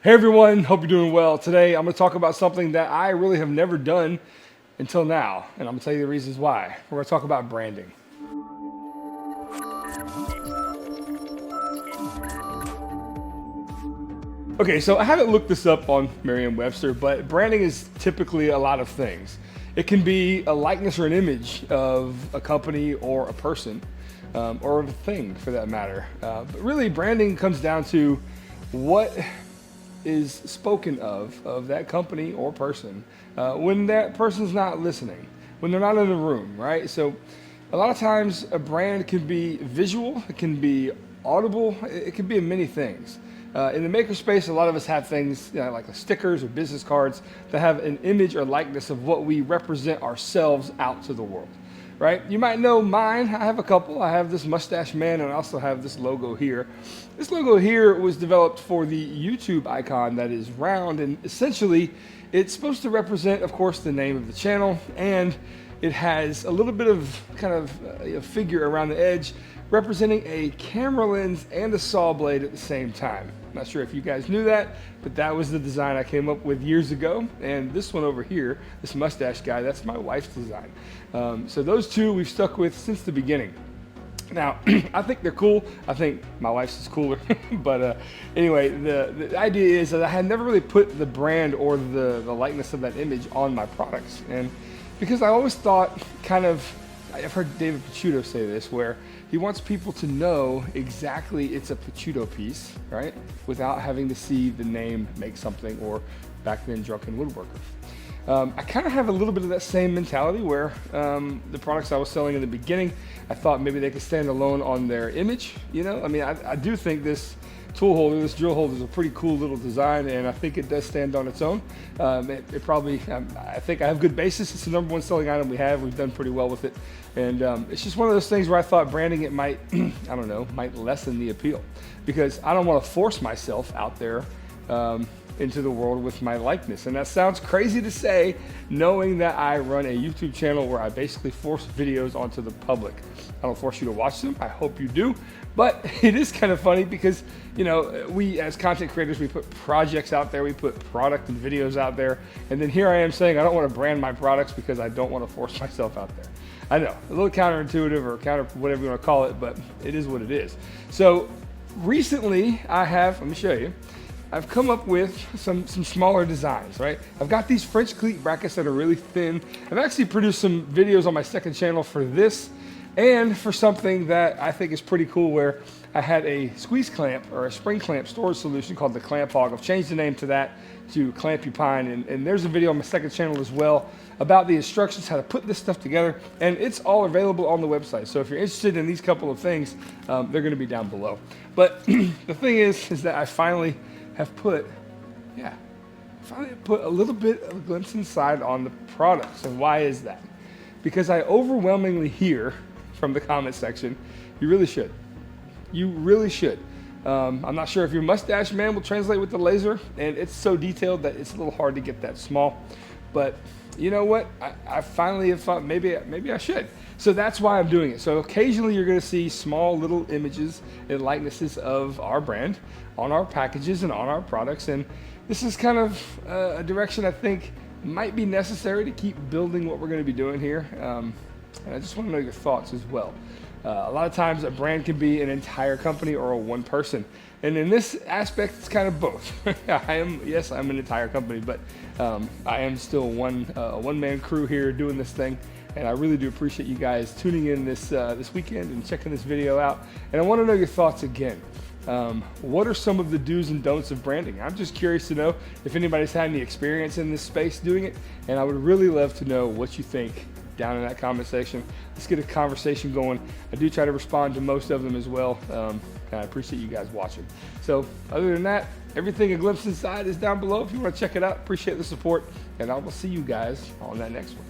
Hey everyone, hope you're doing well. Today I'm going to talk about something that I really have never done until now, and I'm going to tell you the reasons why. We're going to talk about branding. Okay, so I haven't looked this up on Merriam-Webster, but branding is typically a lot of things. It can be a likeness or an image of a company or a person, or a thing for that matter. But really, branding comes down to what is spoken of that company or person when that person's not listening, when they're not in the room, right? So a lot of times a brand can be visual, it can be audible, it can be many things. In the makerspace, a lot of us have things like stickers or business cards that have an image or likeness of what we represent ourselves out to the world, right? You might know mine. I have a couple. I have this mustache man, and I also have this logo here. This logo here was developed for the YouTube icon that is round, and essentially it's supposed to represent, of course, the name of the channel, and it has a little bit of kind of a figure around the edge representing a camera lens and a saw blade at the same time. Not sure if you guys knew that, but that was the design I came up with years ago. And this one over here, this mustache guy, that's my wife's design. So those two we've stuck with since the beginning. Now, I think they're cool. I think my wife's is cooler. But anyway, the idea is that I had never really put the brand or the likeness of that image on my products. And because I always thought I've heard David Picciuto say this, where he wants people to know exactly it's a Picciuto piece, right? Without having to see the name make something, or back then Drunken Woodworker. I kind of have a little bit of that same mentality where the products I was selling in the beginning, I thought maybe they could stand alone on their image. I mean, I do think this tool holder, this drill holder, is a pretty cool little design, and I think it does stand on its own. It probably, I think I have good basis. It's the number one selling item we have. We've done pretty well with it. And it's just one of those things where I thought branding it might, I don't know, might lessen the appeal, because I don't want to force myself out there into the world with my likeness. And that sounds crazy to say, knowing that I run a YouTube channel where I basically force videos onto the public. I don't force you to watch them. I hope you do. But it is kind of funny because, we as content creators, we put projects out there, we put product and videos out there. And then here I am saying I don't want to brand my products because I don't want to force myself out there. I know, a little counterintuitive, or whatever you want to call it, but it is what it is. So recently let me show you. I've come up with some smaller designs, right? I've got these French cleat brackets that are really thin. I've actually produced some videos on my second channel for this, and for something that I think is pretty cool, where I had a squeeze clamp or a spring clamp storage solution called the Clamp Hog. I've changed the name to that, to Clampupine, and there's a video on my second channel as well about the instructions how to put this stuff together, and it's all available on the website. So if you're interested in these couple of things, they're going to be down below. But the thing is that I finally have put a little bit of a glimpse inside on the products. And why is that? Because I overwhelmingly hear from the comment section, you really should. You really should. I'm not sure if your mustache man will translate with the laser, and it's so detailed that it's a little hard to get that small. But you know what? I finally have thought maybe I should. So that's why I'm doing it. So occasionally you're going to see small little images and likenesses of our brand on our packages and on our products. And this is kind of a direction I think might be necessary to keep building what we're going to be doing here. And I just want to know your thoughts as well. A lot of times a brand can be an entire company or a one person. And in this aspect, it's kind of both. I'm an entire company, but I am still a one-man crew here doing this thing. And I really do appreciate you guys tuning in this weekend and checking this video out. And I want to know your thoughts again. What are some of the do's and don'ts of branding? I'm just curious to know if anybody's had any experience in this space doing it. And I would really love to know what you think down in that comment section. Let's get a conversation going. I do try to respond to most of them as well. And I appreciate you guys watching. So other than that, everything A Glimpse Inside is down below if you want to check it out. Appreciate the support, and I will see you guys on that next one.